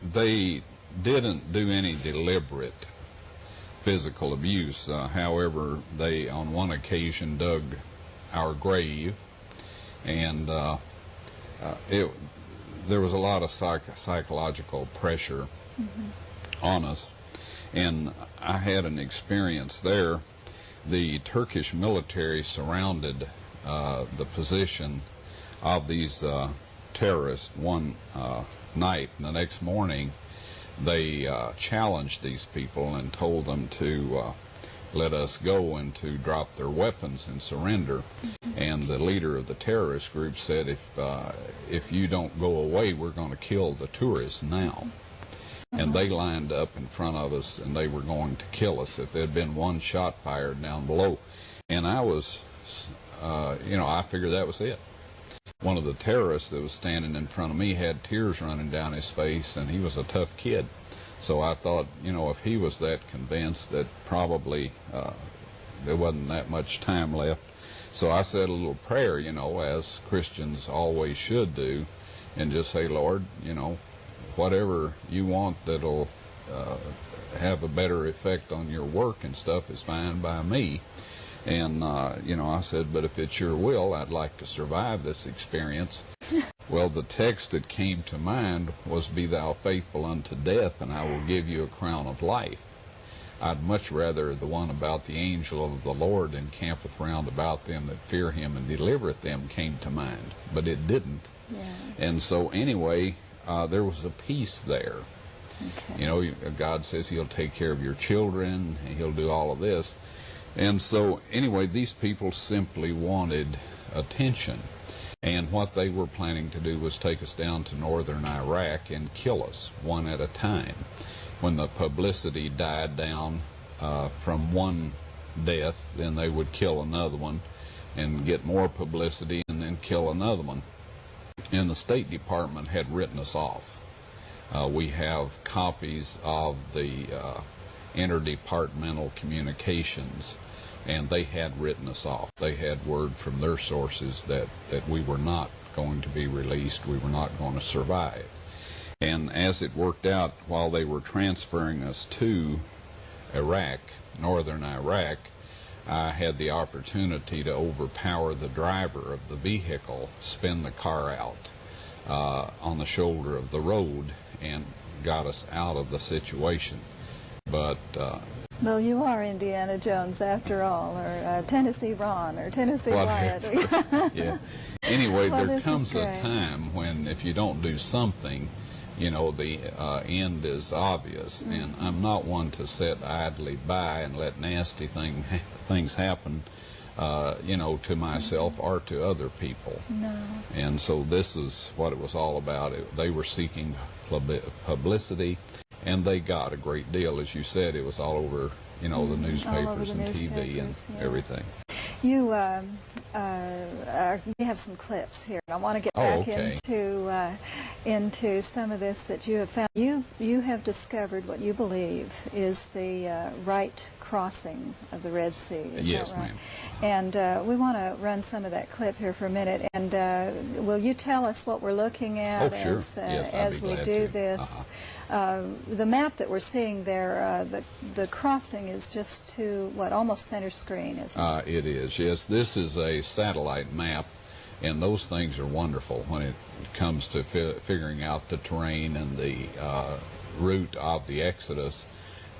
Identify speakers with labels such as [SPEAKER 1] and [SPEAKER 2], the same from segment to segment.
[SPEAKER 1] They didn't do any deliberate physical abuse. However, they on one occasion dug our grave, and there was a lot of psychological pressure on us. And I had an experience there. The Turkish military surrounded the position of these terrorists one night, and the next morning they challenged these people and told them to let us go and to drop their weapons and surrender. And the leader of the terrorist group said, if you don't go away, we're going to kill the tourists now. And they lined up in front of us, and they were going to kill us if there had been one shot fired down below. And I was, I figured that was it. One of the terrorists that was standing in front of me had tears running down his face, and he was a tough kid. So I thought, if he was that convinced, that probably there wasn't that much time left. So I said a little prayer, as Christians always should do, and just say, Lord, whatever you want that'll have a better effect on your work and stuff is fine by me. And, I said, but if it's your will, I'd like to survive this experience. Well, the text that came to mind was, be thou faithful unto death, and I will give you a crown of life. I'd much rather the one about the angel of the Lord encampeth round about them that fear him and delivereth them came to mind, but it didn't. Yeah. And so anyway, there was a peace there. Okay. God says he'll take care of your children, and he'll do all of this. And so anyway, these people simply wanted attention. And what they were planning to do was take us down to northern Iraq and kill us one at a time. When the publicity died down from one death, then they would kill another one and get more publicity and then kill another one. And the State Department had written us off. We have copies of the interdepartmental communications, and they had written us off. They had word from their sources that we were not going to be released, we were not going to survive. And as it worked out, while they were transferring us to Iraq, northern Iraq, I had the opportunity to overpower the driver of the vehicle, spin the car out on the shoulder of the road, and got us out of the situation. But
[SPEAKER 2] well, you are Indiana Jones after all, or Tenesee Ron, or Tennessee Wyatt.
[SPEAKER 1] Yeah. Anyway, there comes a time when if you don't do something, the end is obvious. And I'm not one to sit idly by and let nasty things happen, to myself or to other people.
[SPEAKER 2] No. And
[SPEAKER 1] so this is what it was all about. They were seeking publicity, and they got a great deal. As you said, it was all over, the newspapers and TV and everything.
[SPEAKER 2] You we have some clips here. I want to get back into some of this that you have found. You have discovered what you believe is the right crossing of the Red Sea. Is
[SPEAKER 1] yes,
[SPEAKER 2] that right?
[SPEAKER 1] ma'am.
[SPEAKER 2] And we want to run some of that clip here for a minute. And will you tell us what we're looking at as we do this? The map that we're seeing there, the crossing is just to, almost center screen, isn't it?
[SPEAKER 1] It is, yes. This is a satellite map, and those things are wonderful when it comes to figuring out the terrain and the route of the Exodus.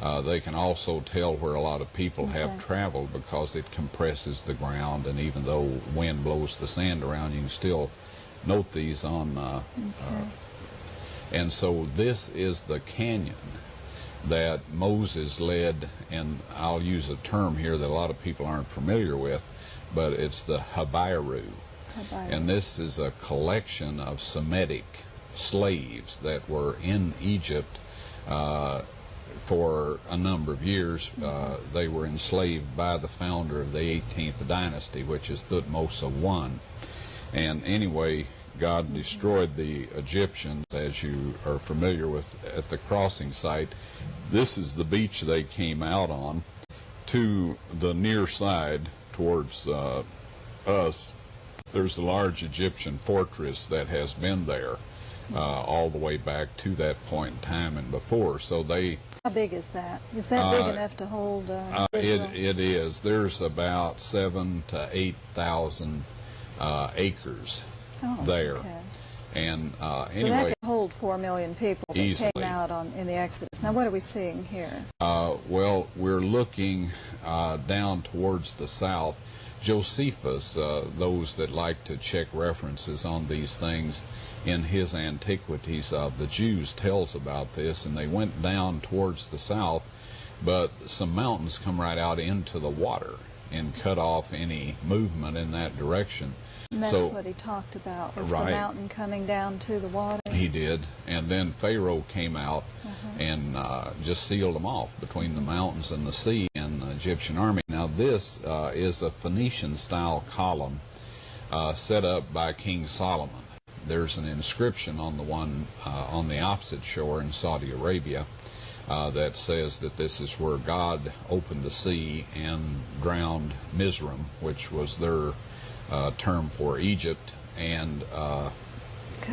[SPEAKER 1] They can also tell where a lot of people have traveled because it compresses the ground, and even though wind blows the sand around, you can still note these on and so this is the canyon that Moses led, and I'll use a term here that a lot of people aren't familiar with, but it's the Habiru. And this is a collection of Semitic slaves that were in Egypt for a number of years. They were enslaved by the founder of the 18th dynasty, which is Thutmose I. And anyway, God destroyed the Egyptians, as you are familiar with, at the crossing site. This is the beach they came out on. To the near side, towards us, there's a large Egyptian fortress that has been there all the way back to that point in time and before. So they...
[SPEAKER 2] How big is that? Is that big enough to hold Israel?
[SPEAKER 1] It is. There's about 7,000 to 8,000 acres there.
[SPEAKER 2] Okay.
[SPEAKER 1] And
[SPEAKER 2] so
[SPEAKER 1] anyway,
[SPEAKER 2] that could hold 4 million people that
[SPEAKER 1] easily
[SPEAKER 2] came out in the Exodus. Now, what are we seeing here?
[SPEAKER 1] Well, we're looking down towards the south. Josephus, those that like to check references on these things, in his Antiquities of the Jews tells about this, and they went down towards the south, but some mountains come right out into the water and cut off any movement in that direction.
[SPEAKER 2] And that's what he talked about, was the mountain coming down to the water.
[SPEAKER 1] He did, and then Pharaoh came out and just sealed them off between the mountains and the sea and the Egyptian army. Now this is a Phoenician-style column set up by King Solomon. There's an inscription on the one on the opposite shore in Saudi Arabia that says that this is where God opened the sea and drowned Mizraim, which was their term for Egypt, and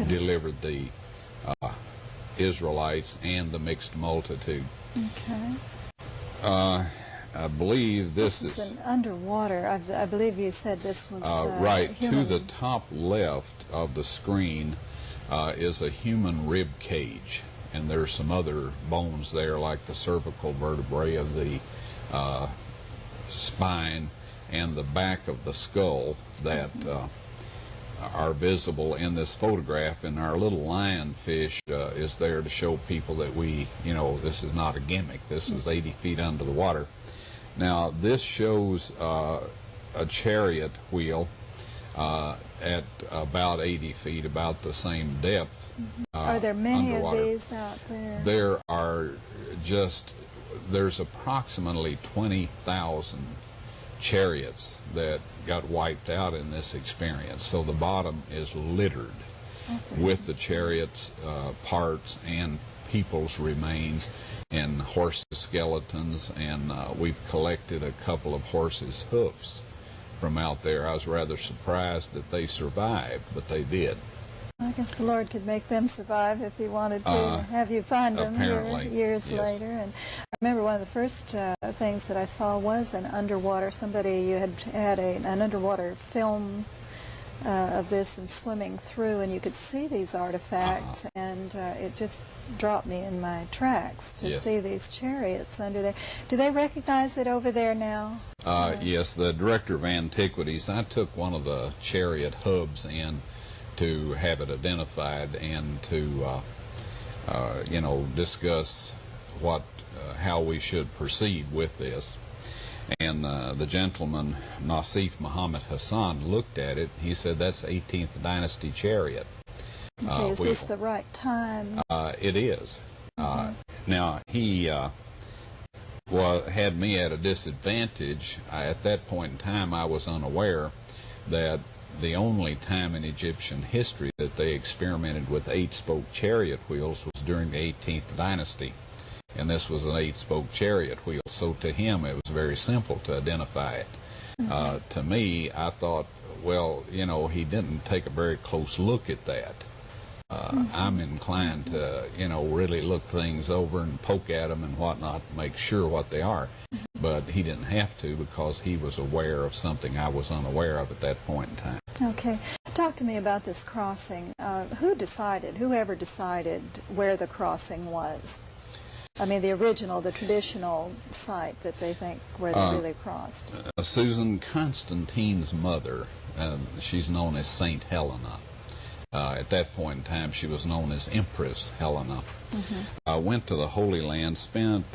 [SPEAKER 1] delivered the Israelites and the mixed multitude.
[SPEAKER 2] Okay.
[SPEAKER 1] I believe this
[SPEAKER 2] is an underwater. I believe you said this was
[SPEAKER 1] right
[SPEAKER 2] human.
[SPEAKER 1] To the top left of the screen is a human rib cage, and there's some other bones there, like the cervical vertebrae of the spine and the back of the skull that are visible in this photograph. And our little lionfish is there to show people that this is not a gimmick. This is 80 feet under the water. Now, this shows a chariot wheel at about 80 feet, about the same depth.
[SPEAKER 2] Are there many
[SPEAKER 1] underwater.
[SPEAKER 2] of these out there?
[SPEAKER 1] There are there's approximately 20,000 chariots that got wiped out in this experience. So the bottom is littered with the chariots' parts and people's remains and horses' skeletons, and we've collected a couple of horses' hoofs from out there. I was rather surprised that they survived, but they did.
[SPEAKER 2] I guess the Lord could make them survive if He wanted to have you find them years later. And I remember one of the first things that I saw was an underwater. Somebody had an underwater film of this and swimming through, and you could see these artifacts, and it just dropped me in my tracks to see these chariots under there. Do they recognize it over there now?
[SPEAKER 1] Yes, the director of Antiquities, I took one of the chariot hubs in to have it identified and to discuss how we should proceed with this. And the gentleman, Nasif Muhammad Hassan, looked at it. He said, that's 18th Dynasty chariot.
[SPEAKER 2] Okay, is this the right time?
[SPEAKER 1] It is. Now, he had me at a disadvantage. At that point in time, I was unaware that the only time in Egyptian history that they experimented with 8-spoke chariot wheels was during the 18th Dynasty. And this was an 8-spoke chariot wheel. So to him, it was very simple to identify it. To me, I thought, well, he didn't take a very close look at that. I'm inclined to, really look things over and poke at them and whatnot, make sure what they are. But he didn't have to, because he was aware of something I was unaware of at that point in time.
[SPEAKER 2] Okay. Talk to me about this crossing. Whoever decided where the crossing was? I mean, the traditional site that they think where they really crossed.
[SPEAKER 1] Susan, Constantine's mother, she's known as Saint Helena. At that point in time, she was known as Empress Helena. Went to the Holy Land, spent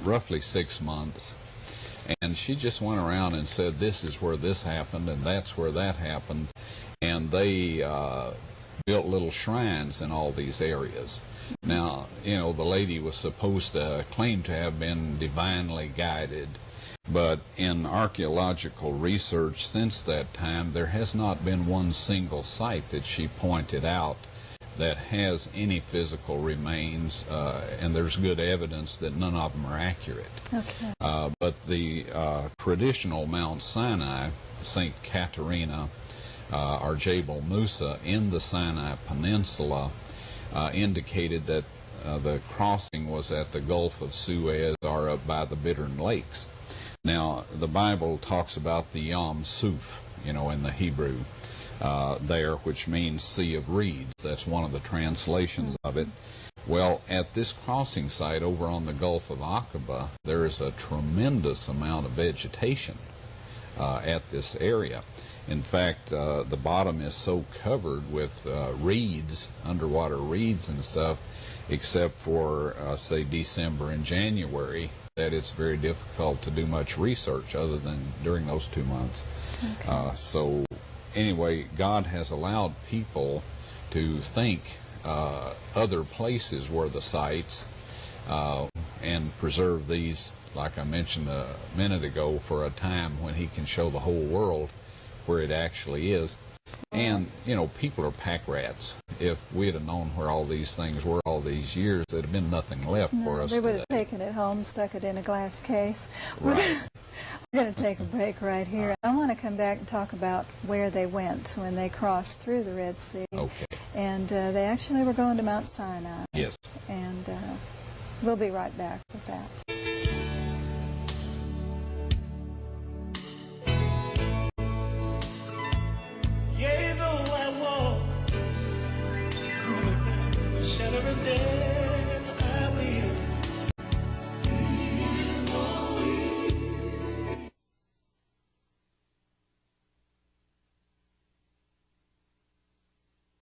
[SPEAKER 1] roughly 6 months, and she just went around and said, this is where this happened, and that's where that happened. And they built little shrines in all these areas. Now, the lady was supposed to claim to have been divinely guided, but in archaeological research since that time, there has not been one single site that she pointed out that has any physical remains, and there's good evidence that none of them are accurate.
[SPEAKER 2] Okay.
[SPEAKER 1] But the traditional Mount Sinai, St. Caterina, or Jabal Musa in the Sinai Peninsula indicated that the crossing was at the Gulf of Suez or up by the Bittern Lakes. Now, the Bible talks about the Yam Suf, in the Hebrew there, which means Sea of Reeds. That's one of the translations of it. Well, at this crossing site over on the Gulf of Aqaba, there is a tremendous amount of vegetation at this area. In fact, the bottom is so covered with reeds, underwater reeds and stuff, except for, say, December and January, that it's very difficult to do much research other than during those 2 months. Okay. So anyway, God has allowed people to think other places were the sites and preserve these, like I mentioned a minute ago, for a time when He can show the whole world where it actually is. And, people are pack rats. If we had known where all these things were all these years, there'd have been nothing left for us.
[SPEAKER 2] They would have taken it home, stuck it in a glass case. Right. We're going to take a break right here. I want to come back and talk about where they went when they crossed through the Red Sea.
[SPEAKER 1] Okay.
[SPEAKER 2] And they actually were going to Mount Sinai.
[SPEAKER 1] Yes.
[SPEAKER 2] And we'll be right back with that.